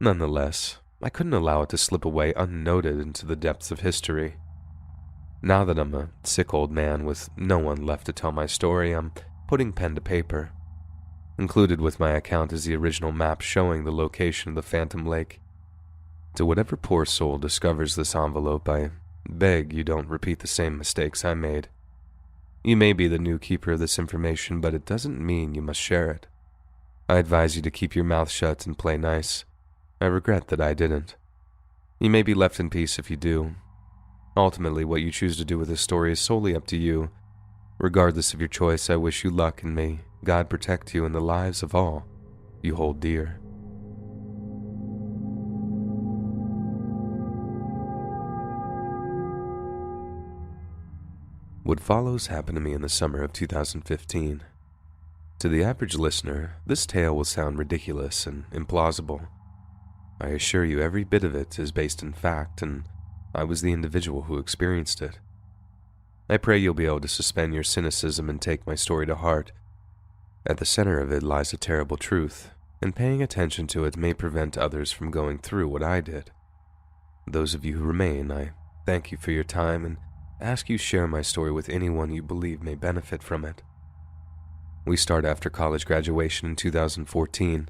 Nonetheless, I couldn't allow it to slip away unnoted into the depths of history. Now that I'm a sick old man with no one left to tell my story, I'm putting pen to paper. Included with my account is the original map showing the location of the Phantom Lake. To whatever poor soul discovers this envelope, I beg you don't repeat the same mistakes I made. You may be the new keeper of this information, but it doesn't mean you must share it. I advise you to keep your mouth shut and play nice. I regret that I didn't. You may be left in peace if you do. Ultimately, what you choose to do with this story is solely up to you. Regardless of your choice, I wish you luck and may God protect you and the lives of all you hold dear. What follows happened to me in the summer of 2015. To the average listener, this tale will sound ridiculous and implausible. I assure you every bit of it is based in fact, and I was the individual who experienced it. I pray you'll be able to suspend your cynicism and take my story to heart. At the center of it lies a terrible truth, and paying attention to it may prevent others from going through what I did. Those of you who remain, I thank you for your time and ask you share my story with anyone you believe may benefit from it. We start after college graduation in 2014.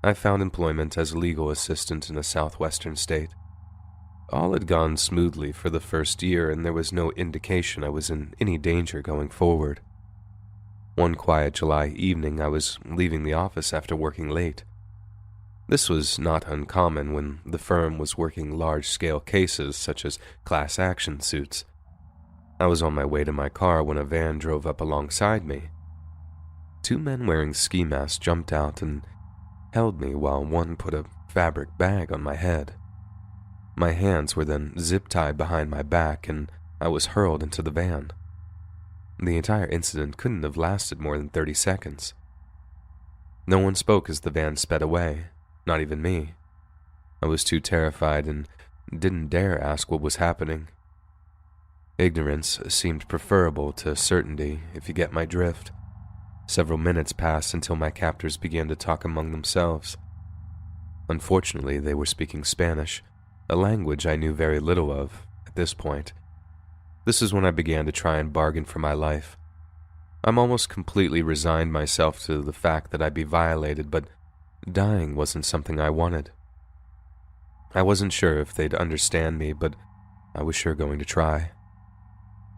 I found employment as a legal assistant in a southwestern state. All had gone smoothly for the first year, and there was no indication I was in any danger going forward. One quiet July evening, I was leaving the office after working late. This was not uncommon when the firm was working large-scale cases such as class action suits. I was on my way to my car when a van drove up alongside me. 2 men wearing ski masks jumped out and held me while one put a fabric bag on my head. My hands were then zip-tied behind my back and I was hurled into the van. The entire incident couldn't have lasted more than 30 seconds. No one spoke as the van sped away, not even me. I was too terrified and didn't dare ask what was happening, Ignorance seemed preferable to certainty, if you get my drift. Several minutes passed until my captors began to talk among themselves. Unfortunately, they were speaking Spanish, a language I knew very little of at this point. This is when I began to try and bargain for my life. I'm almost completely resigned myself to the fact that I'd be violated, but dying wasn't something I wanted. I wasn't sure if they'd understand me, but I was sure going to try.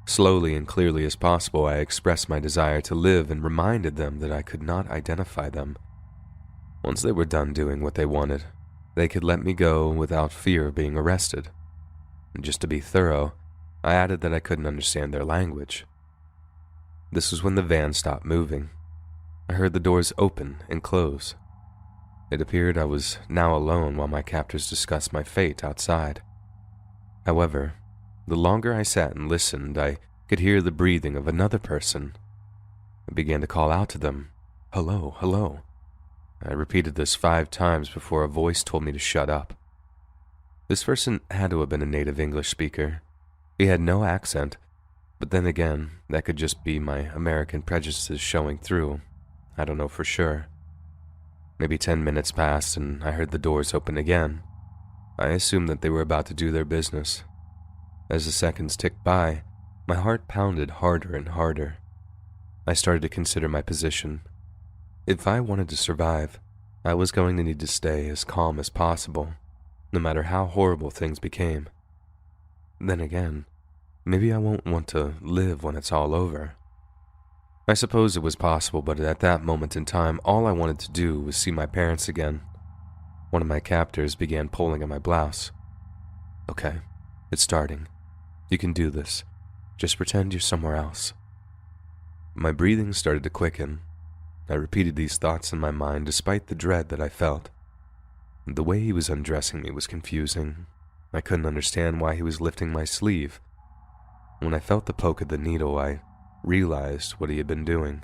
Slowly and clearly as possible, I expressed my desire to live and reminded them that I could not identify them. Once they were done doing what they wanted, they could let me go without fear of being arrested. And just to be thorough, I added that I couldn't understand their language. This was when the van stopped moving. I heard the doors open and close. It appeared I was now alone while my captors discussed my fate outside. However, the longer I sat and listened, I could hear the breathing of another person. I began to call out to them, "Hello, hello." I repeated this 5 times before a voice told me to shut up. This person had to have been a native English speaker. He had no accent, but then again, that could just be my American prejudices showing through. I don't know for sure. Maybe 10 minutes passed and I heard the doors open again. I assumed that they were about to do their business. As the seconds ticked by, my heart pounded harder and harder. I started to consider my position. If I wanted to survive, I was going to need to stay as calm as possible, no matter how horrible things became. Then again, maybe I won't want to live when it's all over. I suppose it was possible, but at that moment in time, all I wanted to do was see my parents again. One of my captors began pulling at my blouse. "Okay, it's starting. You can do this. Just pretend you're somewhere else." My breathing started to quicken. I repeated these thoughts in my mind despite the dread that I felt. The way he was undressing me was confusing. I couldn't understand why he was lifting my sleeve. When I felt the poke of the needle, I realized what he had been doing.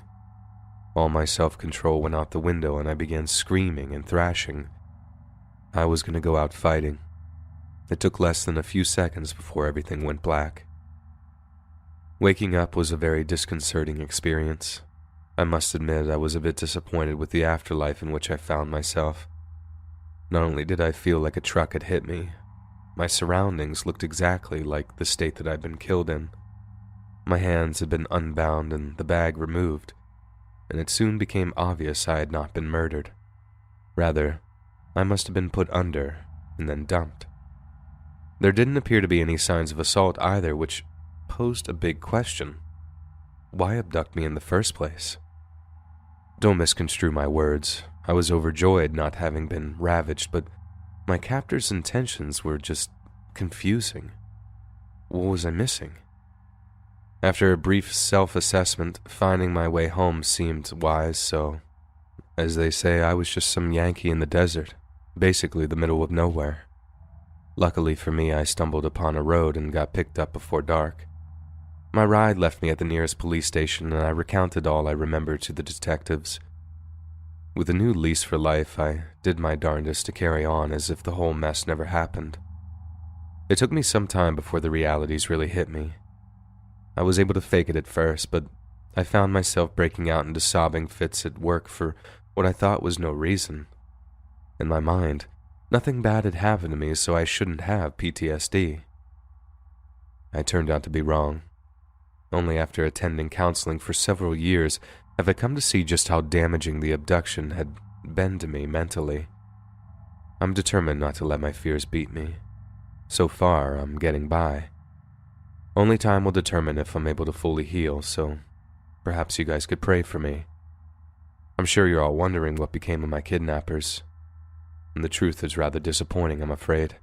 All my self-control went out the window and I began screaming and thrashing. I was going to go out fighting. It took less than a few seconds before everything went black. Waking up was a very disconcerting experience. I must admit I was a bit disappointed with the afterlife in which I found myself. Not only did I feel like a truck had hit me, my surroundings looked exactly like the state that I'd been killed in. My hands had been unbound and the bag removed, and it soon became obvious I had not been murdered. Rather, I must have been put under and then dumped. There didn't appear to be any signs of assault either, which posed a big question. Why abduct me in the first place? Don't misconstrue my words. I was overjoyed not having been ravaged, but my captor's intentions were just confusing. What was I missing? After a brief self-assessment, finding my way home seemed wise, so, as they say, I was just some Yankee in the desert, basically the middle of nowhere. Luckily for me, I stumbled upon a road and got picked up before dark. My ride left me at the nearest police station, and I recounted all I remembered to the detectives. With a new lease for life, I did my darndest to carry on as if the whole mess never happened. It took me some time before the realities really hit me. I was able to fake it at first, but I found myself breaking out into sobbing fits at work for what I thought was no reason. In my mind, nothing bad had happened to me, so I shouldn't have PTSD. I turned out to be wrong. Only after attending counseling for several years have I come to see just how damaging the abduction had been to me mentally. I'm determined not to let my fears beat me. So far, I'm getting by. Only time will determine if I'm able to fully heal, so perhaps you guys could pray for me. I'm sure you're all wondering what became of my kidnappers, and the truth is rather disappointing, I'm afraid.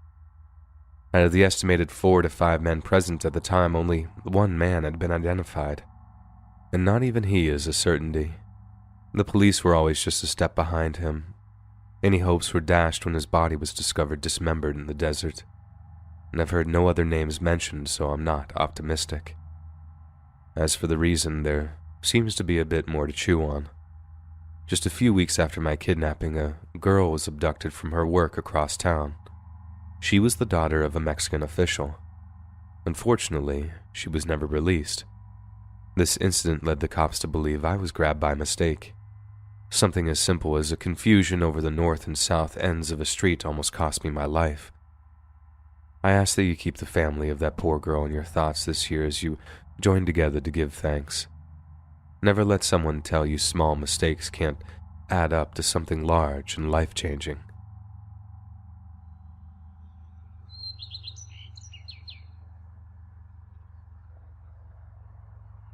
Out of the estimated 4 to 5 men present at the time, only one man had been identified, and not even he is a certainty. The police were always just a step behind him. Any hopes were dashed when his body was discovered dismembered in the desert, and I've heard no other names mentioned, so I'm not optimistic. As for the reason, there seems to be a bit more to chew on. Just a few weeks after my kidnapping, a girl was abducted from her work across town. She was the daughter of a Mexican official. Unfortunately, she was never released. This incident led the cops to believe I was grabbed by mistake. Something as simple as a confusion over the north and south ends of a street almost cost me my life. I ask that you keep the family of that poor girl in your thoughts this year as you join together to give thanks. Never let someone tell you small mistakes can't add up to something large and life-changing.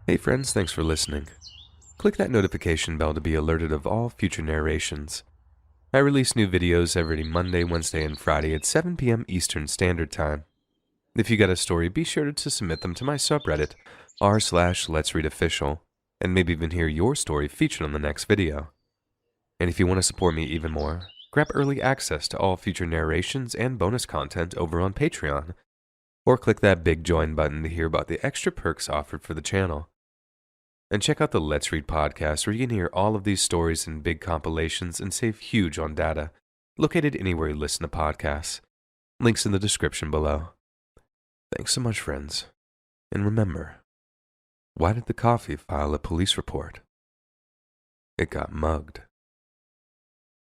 Hey friends, thanks for listening. Click that notification bell to be alerted of all future narrations. I release new videos every Monday, Wednesday, and Friday at 7 p.m. Eastern Standard Time. If you got a story, be sure to submit them to my subreddit, r/Let'sReadOfficial, and maybe even hear your story featured on the next video. And if you want to support me even more, grab early access to all future narrations and bonus content over on Patreon, or click that big join button to hear about the extra perks offered for the channel. And check out the Let's Read podcast where you can hear all of these stories in big compilations and save huge on data, located anywhere you listen to podcasts. Links in the description below. Thanks so much, friends. And remember, why did the coffee file a police report? It got mugged.